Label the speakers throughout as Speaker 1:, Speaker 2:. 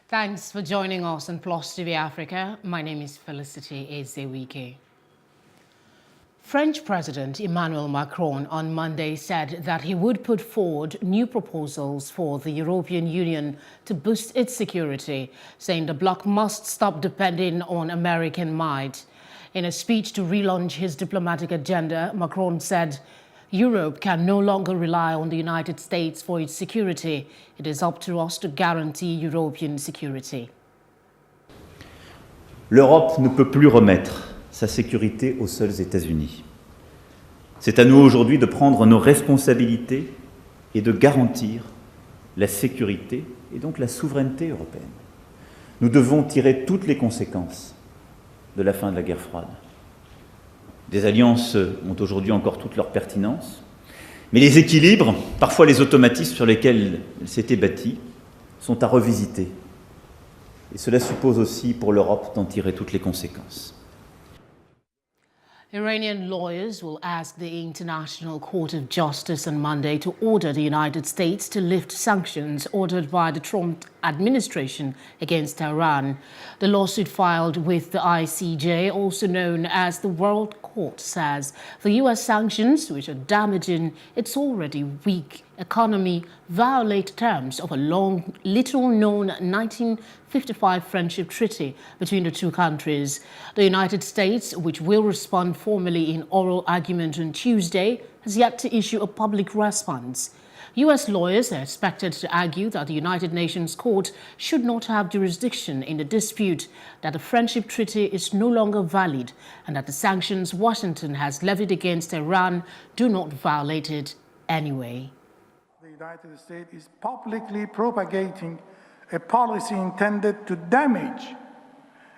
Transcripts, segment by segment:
Speaker 1: Thanks for joining us on Plus TV Africa. My name is Felicity Ezewike. French President Emmanuel Macron on Monday said that he would put forward new proposals for the European Union to boost its security, saying the bloc must stop depending on American might. In a speech to relaunch his diplomatic agenda, Macron said Europe can no longer rely on the United States for its security. It is up to us to guarantee European security.
Speaker 2: L'Europe ne peut plus remettre sa sécurité aux seuls États-Unis. C'est à nous aujourd'hui de prendre nos responsabilités et de garantir la sécurité et donc la souveraineté européenne. Nous devons tirer toutes les conséquences de la fin de la guerre froide. Des alliances ont aujourd'hui encore toute leur pertinence, mais les équilibres, parfois les automatismes sur lesquels elles s'étaient bâties, sont à revisiter. Et cela suppose aussi pour l'Europe d'en tirer toutes les conséquences.
Speaker 1: Iranian lawyers will ask the International Court of Justice on Monday to order the United States to lift sanctions ordered by the Trump administration against Iran. The lawsuit filed with the ICJ, also known as the World Court, says the U.S. sanctions, which are damaging its already weak economy, violate terms of a little-known 1955 friendship treaty between the two countries. The United States, which will respond formally in oral argument on Tuesday, has yet to issue a public response. U.S. lawyers are expected to argue that the United Nations Court should not have jurisdiction in the dispute, that the friendship treaty is no longer valid, and that the sanctions Washington has levied against Iran do not violate it anyway.
Speaker 3: The United States is publicly propagating a policy intended to damage,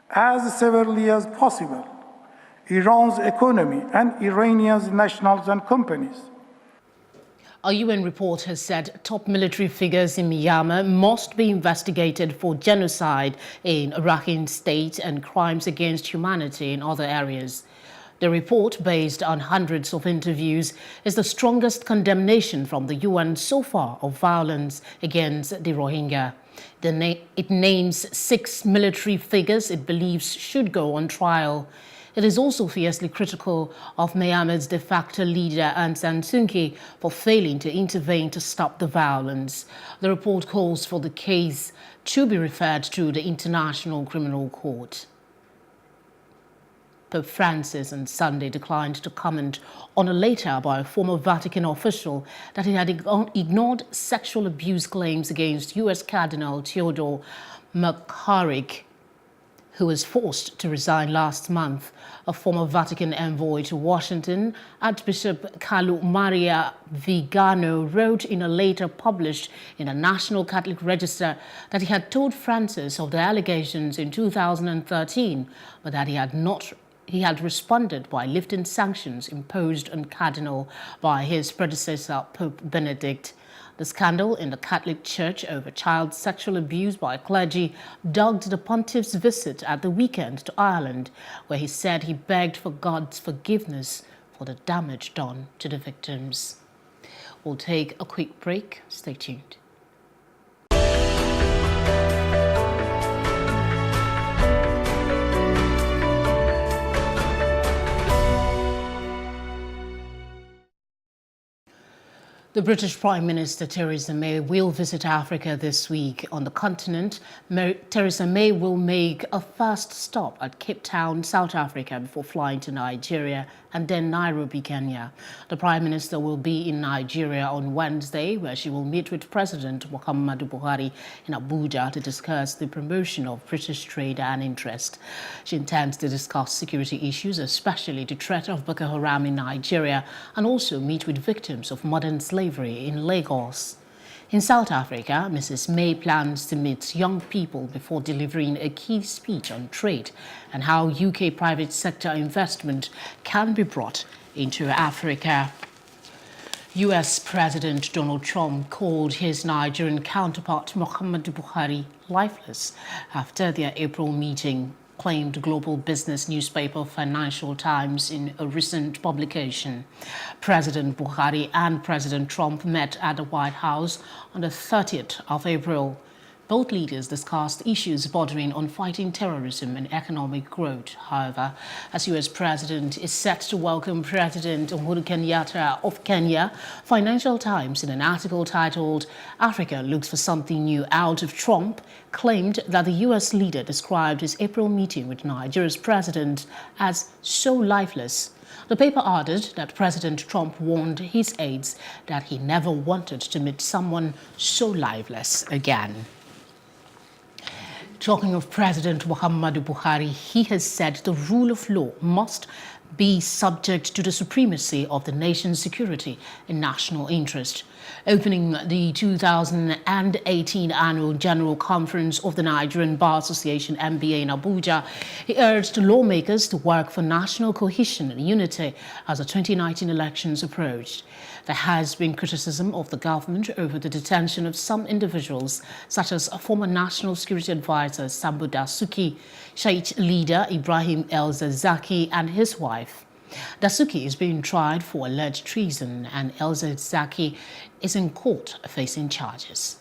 Speaker 3: as severely as possible, Iran's economy and Iranians' nationals and companies.
Speaker 1: A UN report has said top military figures in Myanmar must be investigated for genocide in Rakhine State and crimes against humanity in other areas. The report, based on hundreds of interviews, is the strongest condemnation from the UN so far of violence against the Rohingya. It names 6 military figures it believes should go on trial. It is also fiercely critical of Myanmar's de facto leader Aung San Suu Kyi for failing to intervene to stop the violence. The report calls for the case to be referred to the International Criminal Court. Pope Francis on Sunday declined to comment on a letter by a former Vatican official that he had ignored sexual abuse claims against U.S. Cardinal Theodore McCarrick, who was forced to resign last month. A former Vatican envoy to Washington, Archbishop Carlo Maria Vigano, wrote in a letter published in the National Catholic Register that he had told Francis of the allegations in 2013, but that he had responded by lifting sanctions imposed on Cardinal by his predecessor, Pope Benedict. The scandal in the Catholic Church over child sexual abuse by clergy dogged the pontiff's visit at the weekend to Ireland, where he said he begged for God's forgiveness for the damage done to the victims. We'll take a quick break. Stay tuned. The British Prime Minister Theresa May will visit Africa this week. On the continent, Theresa May will make a first stop at Cape Town, South Africa, before flying to Nigeria and then Nairobi, Kenya. The Prime Minister will be in Nigeria on Wednesday, where she will meet with President Muhammadu Buhari in Abuja to discuss the promotion of British trade and interest. She intends to discuss security issues, especially the threat of Boko Haram in Nigeria, and also meet with victims of modern slavery in Lagos. In South Africa, Mrs. May plans to meet young people before delivering a key speech on trade and how UK private sector investment can be brought into Africa. US President Donald Trump called his Nigerian counterpart Muhammadu Buhari lifeless after their April meeting, claimed global business newspaper Financial Times in a recent publication. President Buhari and President Trump met at the White House on the 30th of April. Both leaders discussed issues bordering on fighting terrorism and economic growth. However, as U.S. President is set to welcome President Uhuru Kenyatta of Kenya, Financial Times, in an article titled "Africa Looks for Something New Out of Trump," claimed that the U.S. leader described his April meeting with Nigeria's president as so lifeless. The paper added that President Trump warned his aides that he never wanted to meet someone so lifeless again. Talking of President Muhammadu Buhari, he has said the rule of law must be subject to the supremacy of the nation's security and national interest. Opening the 2018 Annual General Conference of the Nigerian Bar Association (NBA) in Abuja, he urged lawmakers to work for national cohesion and unity as the 2019 elections approached. There has been criticism of the government over the detention of some individuals, such as former National Security Advisor Sambo Dasuki, Shiite leader Ibrahim El-Zakzaky, and his wife. Dasuki is being tried for alleged treason, and El-Zakzaky is in court facing charges.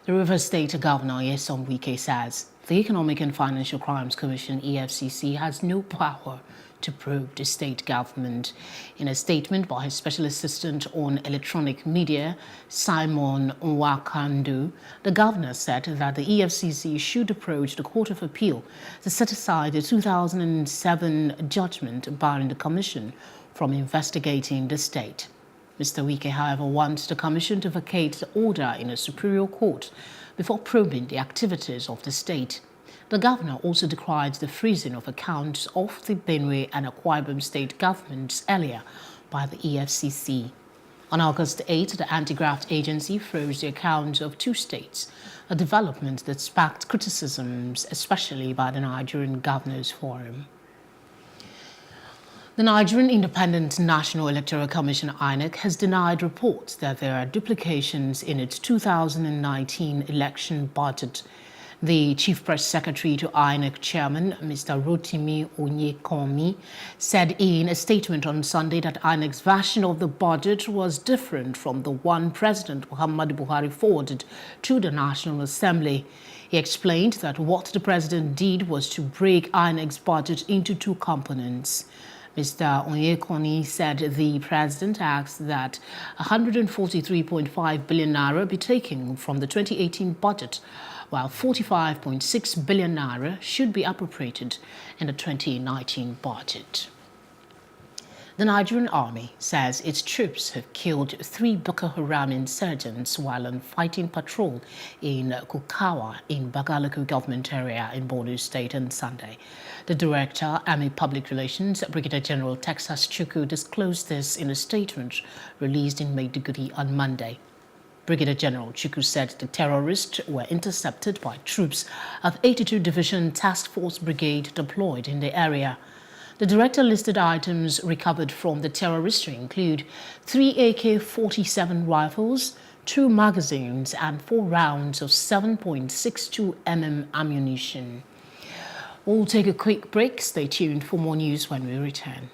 Speaker 1: The Rivers State Governor Nyesom Wike says the Economic and Financial Crimes Commission (EFCC) has no power to probe the state government. In a statement by his Special Assistant on Electronic Media, Simon Nwakandu, the governor said that the EFCC should approach the Court of Appeal to set aside the 2007 judgment barring the commission from investigating the state. Mr. Wike, however, wants the commission to vacate the order in a superior court before probing the activities of the state. The governor also decried the freezing of accounts of the Benue and Akwa Ibom state governments earlier by the EFCC. On August 8, the anti-graft agency froze the accounts of two states, a development that sparked criticisms, especially by the Nigerian Governors Forum. The Nigerian Independent National Electoral Commission (INEC) has denied reports that there are duplications in its 2019 election budget. The Chief Press Secretary to INEC Chairman, Mr. Rotimi Onyekomi, said in a statement on Sunday that INEC's version of the budget was different from the one President Muhammadu Buhari forwarded to the National Assembly. He explained that what the President did was to break INEC's budget into two components. Mr. Onyekomi said the President asked that 143.5 billion naira be taken from the 2018 budget, while 45.6 billion naira should be appropriated in the 2019 budget. The Nigerian army says its troops have killed 3 Boko Haram insurgents while on fighting patrol in Kukawa in Bagaloku government area in Borno State on Sunday. The Director, Army Public Relations, Brigadier General Texas Chukwu, disclosed this in a statement released in Maiduguri on Monday. Brigadier General Chukwu said the terrorists were intercepted by troops of 82 Division Task Force Brigade deployed in the area. The director listed items recovered from the terrorists include 3 AK-47 rifles, 2 magazines, and 4 rounds of 7.62 mm ammunition. We'll take a quick break. Stay tuned for more news when we return.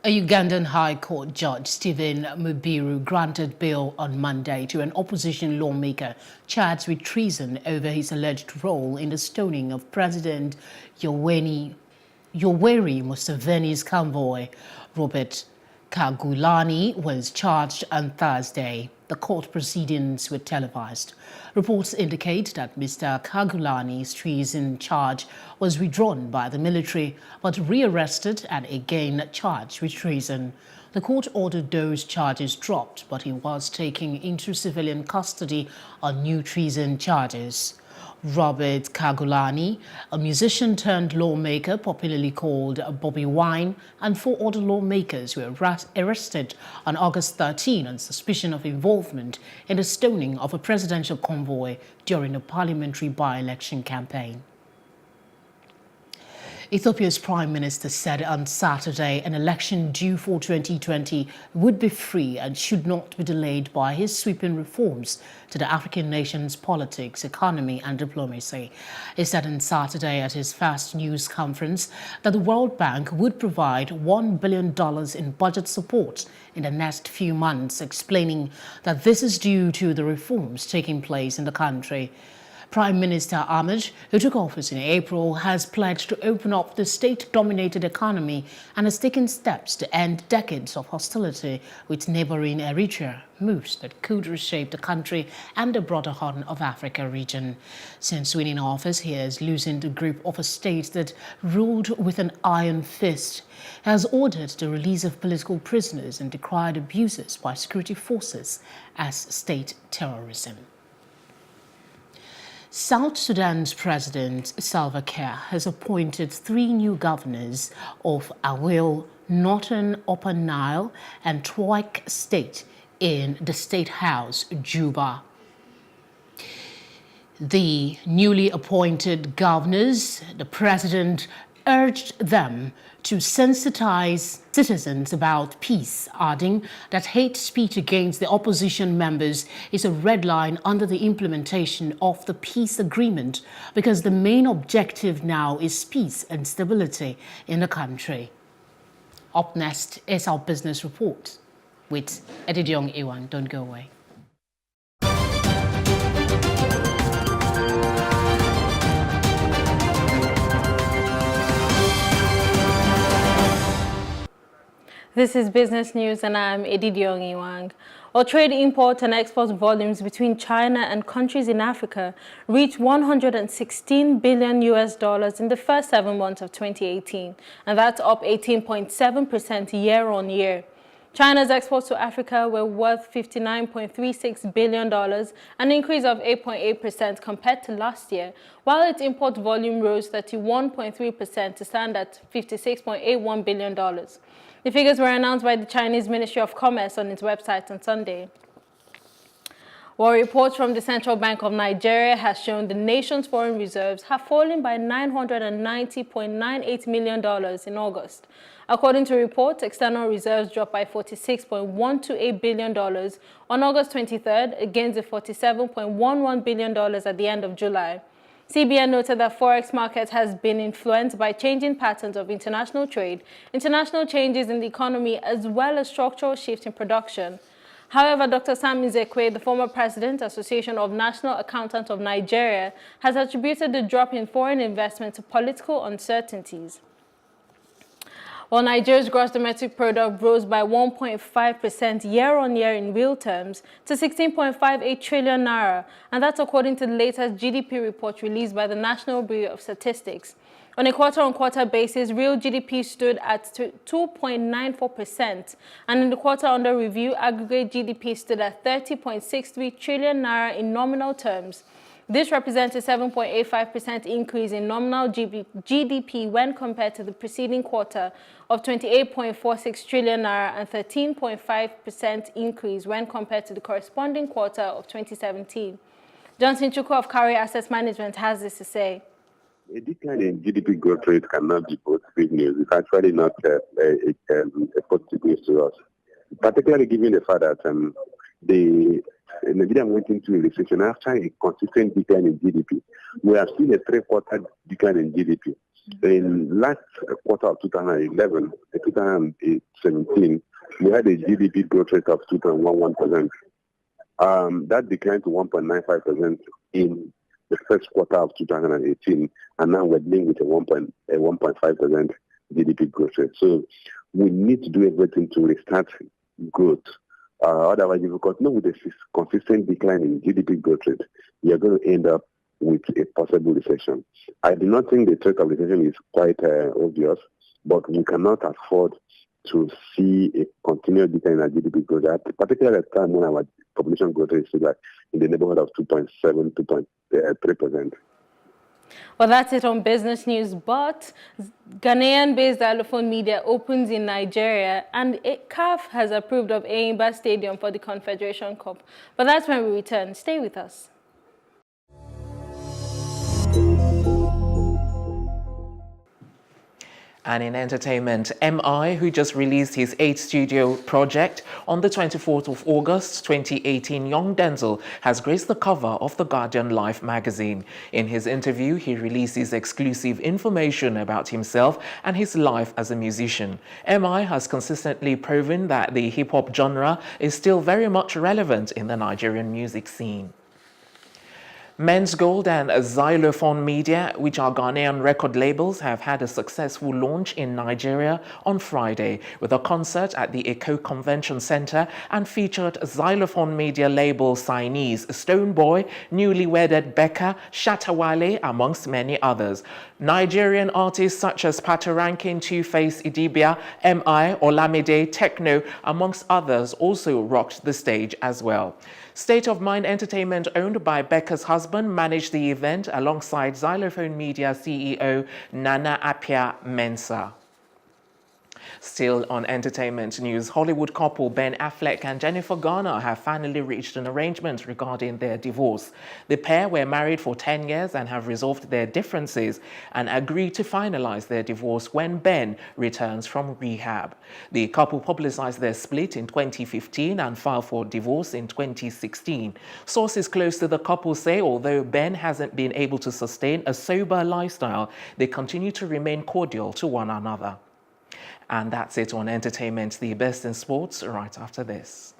Speaker 1: A Ugandan High Court judge, Stephen Mubiru, granted bail on Monday to an opposition lawmaker charged with treason over his alleged role in the stoning of President Yoweri Museveni's convoy. Robert Kagulani was charged on Thursday. The court proceedings were televised. Reports indicate that Mr. Kagulani's treason charge was withdrawn by the military but rearrested and again charged with treason. The court ordered those charges dropped, but he was taken into civilian custody on new treason charges. Robert Kagulani, a musician turned lawmaker popularly called Bobby Wine, and 4 other lawmakers were arrested on August 13 on suspicion of involvement in the stoning of a presidential convoy during a parliamentary by-election campaign. Ethiopia's Prime Minister said on Saturday an election due for 2020 would be free and should not be delayed by his sweeping reforms to the African nation's politics, economy and diplomacy. He said on Saturday at his first news conference that the World Bank would provide $1 billion in budget support in the next few months, explaining that this is due to the reforms taking place in the country. Prime Minister Ahmed, who took office in April, has pledged to open up the state-dominated economy and has taken steps to end decades of hostility with neighboring Eritrea, moves that could reshape the country and the broader Horn of Africa region. Since winning office, he has loosened the grip of a state that ruled with an iron fist, has ordered the release of political prisoners and decried abuses by security forces as state terrorism. South Sudan's President Salva Kiir has appointed 3 new governors of Awil, Northern Upper Nile and Twoik State in the State House, Juba. The newly appointed governors, the president urged them to sensitize citizens about peace, adding that hate speech against the opposition members is a red line under the implementation of the peace agreement because the main objective now is peace and stability in the country. Up next is our business report with Edidiong Iwan. Don't go away.
Speaker 4: This is Business News and I'm Edidiong Iwang. Our trade import and export volumes between China and countries in Africa reached $116 billion in the first 7 months of 2018, and that's up 18.7% year-on-year. China's exports to Africa were worth $59.36 billion, an increase of 8.8% compared to last year, while its import volume rose 31.3% to stand at $56.81 billion. The figures were announced by the Chinese Ministry of Commerce on its website on Sunday. Well, reports from the Central Bank of Nigeria has shown the nation's foreign reserves have fallen by $990.98 million in August. According to reports, external reserves dropped by $46.128 billion on August 23rd against the $47.11 billion at the end of July. CBN noted that forex market has been influenced by changing patterns of international trade, international changes in the economy, as well as structural shifts in production. However, Dr. Sam Ezekwe, the former president, Association of National Accountants of Nigeria, has attributed the drop in foreign investment to political uncertainties. While Nigeria's gross domestic product rose by 1.5% year-on-year in real terms to 16.58 trillion naira, and that's according to the latest GDP report released by the National Bureau of Statistics. On a quarter-on-quarter basis, real GDP stood at 2.94%, and in the quarter under review, aggregate GDP stood at 30.63 trillion naira in nominal terms. This represents a 7.85% increase in nominal GDP when compared to the preceding quarter of 28.46 trillion naira and 13.5% increase when compared to the corresponding quarter of 2017. Johnson Chukwu of Carry Asset Management has this to say.
Speaker 5: A decline in GDP growth rate cannot be both good news. It's actually not a positive news to us, particularly given the fact that Nigeria went into a recession after a consistent decline in GDP. We have seen a 3-quarter decline in GDP. In last quarter of 2011, 2017, we had a GDP growth rate of 2.11%. That declined to 1.95% in the first quarter of 2018, and now we're dealing with a 1.5% GDP growth rate. So we need to do everything to restart growth. Otherwise, if we continue with a consistent decline in GDP growth rate, you're going to end up with a possible recession. I do not think the threat of recession is quite obvious, but we cannot afford to see a continued decline in our GDP growth rate, particularly at a time when our population growth rate is like in the neighborhood of 2.7, 2.3%.
Speaker 4: Well, that's it on Business News, but Ghanaian-based Xylophone Media opens in Nigeria, and CAF has approved of Enyimba Stadium for the Confederation Cup. But that's when we return. Stay with us.
Speaker 6: And in entertainment, MI, who just released his 8th studio project on the 24th of August 2018, Young Denzel has graced the cover of The Guardian Life magazine. In his interview, he releases exclusive information about himself and his life as a musician. MI has consistently proven that the hip-hop genre is still very much relevant in the Nigerian music scene. Men's Gold and Xylophone Media, which are Ghanaian record labels, have had a successful launch in Nigeria on Friday with a concert at the Eko Convention Center and featured Xylophone Media label signees Stonebwoy, newly wedded Becca, Shatawale, amongst many others. Nigerian artists such as Patoranking, Two-Face, Idibia, MI, Olamide, Techno, amongst others, also rocked the stage as well. State of Mind Entertainment, owned by Becca's husband, managed the event alongside Xylophone Media CEO Nana Apia Mensah. Still on entertainment news, Hollywood couple Ben Affleck and Jennifer Garner have finally reached an arrangement regarding their divorce. The pair were married for 10 years and have resolved their differences and agreed to finalize their divorce when Ben returns from rehab. The couple publicized their split in 2015 and filed for divorce in 2016. Sources close to the couple say although Ben hasn't been able to sustain a sober lifestyle, they continue to remain cordial to one another. And that's it on entertainment. The best in sports right after this.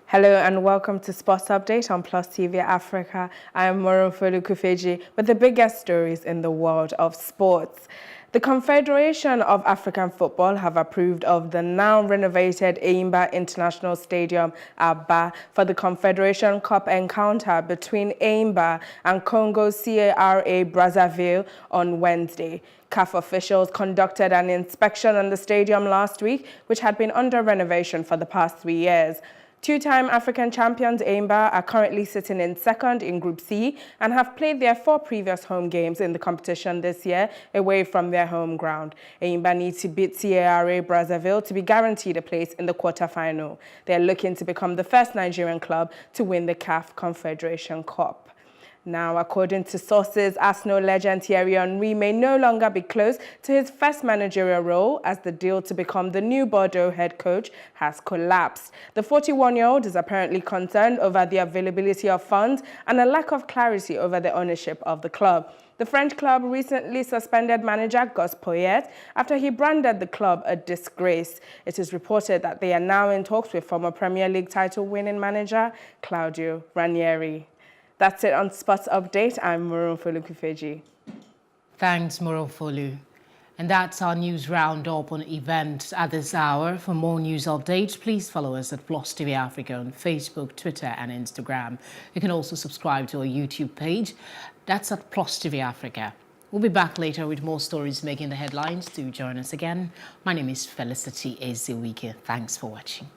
Speaker 7: Hello and welcome to Sports Update on Plus TV Africa. I am Morofolu Kufeji with the biggest stories in the world of sports. The Confederation of African Football have approved of the now renovated Eimba International Stadium, Aba, for the Confederation Cup encounter between Eimba and Congo CARA Brazzaville on Wednesday. CAF officials conducted an inspection on the stadium last week, which had been under renovation for the past 3 years. Two-time African champions Eimba are currently sitting in second in Group C and have played their 4 previous home games in the competition this year away from their home ground. Eimba need to beat CARA Brazzaville to be guaranteed a place in the quarter-final. They are looking to become the first Nigerian club to win the CAF Confederation Cup. Now, according to sources, Arsenal legend Thierry Henry may no longer be close to his first managerial role as the deal to become the new Bordeaux head coach has collapsed. The 41-year-old is apparently concerned over the availability of funds and a lack of clarity over the ownership of the club. The French club recently suspended manager Gus Poyet after he branded the club a disgrace. It is reported that they are now in talks with former Premier League title-winning manager Claudio Ranieri. That's it on Sports Update. I'm Morofolu Kufeji.
Speaker 1: Thanks, Morofolu. And that's our news roundup on events at this hour. For more news updates, please follow us at Plus TV Africa on Facebook, Twitter and Instagram. You can also subscribe to our YouTube page. That's at Plus TV Africa. We'll be back later with more stories making the headlines. Do join us again. My name is Felicity Ezewike. Thanks for watching.